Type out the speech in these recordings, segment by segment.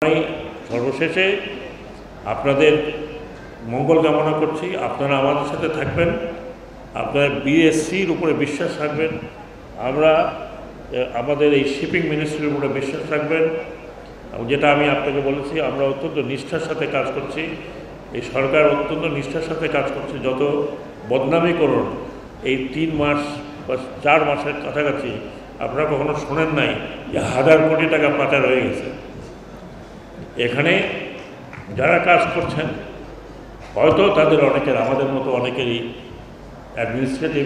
আমি সর্বশেষে আপনাদের মঙ্গল কামনা করছি। আপনারা আমাদের সাথে থাকবেন, আপনারা বিএসসির উপরে বিশ্বাস রাখবেন, আমরা আমাদের এই শিপিং মিনিস্ট্রির উপরে বিশ্বাস রাখবেন। যেটা আমি আপনাকে বলেছি, আমরা অত্যন্ত নিষ্ঠার সাথে কাজ করছি, এই সরকার অত্যন্ত নিষ্ঠার সাথে কাজ করছে। যত বদনামি করুন, এই 3 মাস বা 4 মাসের কাছাকাছি আপনারা কখনো শোনেন নাই যে 1000 কোটি টাকা পাচার হয়ে গেছে। এখানে যারা কাজ করছেন হয়তো তাদের অনেকের, আমাদের মতো অনেকেরই অ্যাডমিনিস্ট্রেটিভ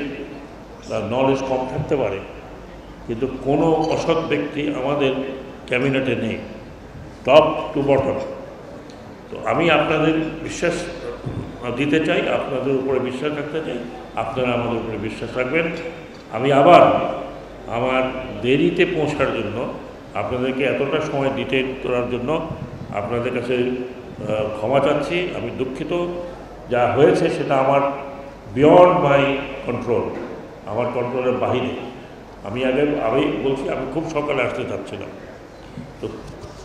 নলেজ কম থাকতে পারে, কিন্তু কোনো অসৎ ব্যক্তি আমাদের ক্যাবিনেটে নেই, টপ টু বটম। তো আমি আপনাদের বিশ্বাস দিতে চাই, আপনাদের উপরে বিশ্বাস রাখতে চাই, আপনারা আমাদের উপরে বিশ্বাস রাখবেন। আমি আবার আমার দেরিতে পৌঁছার জন্য, আপনাদেরকে এতটা সময় ডিটেইন করার জন্য আপনাদের কাছে ক্ষমা চাচ্ছি। আমি দুঃখিত, যা হয়েছে সেটা আমার বিয়ন্ড মাই কন্ট্রোল, আমার কন্ট্রোলের বাহিরে। আমি বলছি আমি খুব সকালে আসতে চাচ্ছিলাম, তো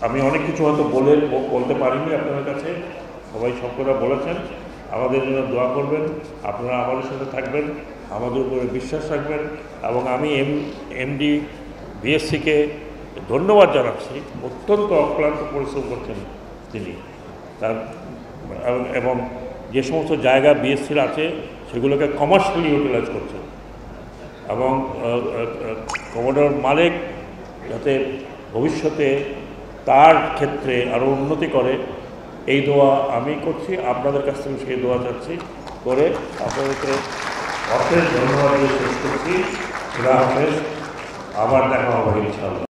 আমি অনেক কিছু হয়তো বলতে পারিনি আপনাদের কাছে। সবাই সকলে বলেছেন, আমাদের জন্য দোয়া করবেন, আপনারা আমাদের সাথে থাকবেন, আমাদের উপরে বিশ্বাস রাখবেন। এবং আমি এমডি বিএসসিকে ধন্যবাদ জানাচ্ছি, অত্যন্ত অক্লান্ত পরিশ্রম করছেন তিনি। তার এবং যে সমস্ত জায়গা বিএসসির আছে সেগুলোকে কমার্শিয়ালি ইউটিলাইজ করছেন, এবং কমোডর মালেক যাতে ভবিষ্যতে তার ক্ষেত্রে আরও উন্নতি করে, এই দোয়া আমি করছি, আপনাদের কাছ থেকে সেই দোয়া চাচ্ছি। করে আপনাদেরকে অশেষ ধন্যবাদ দিয়ে শেষ করছি। খুদা হাফেজ, আবার দেখা হবে ইনশাআল্লাহ।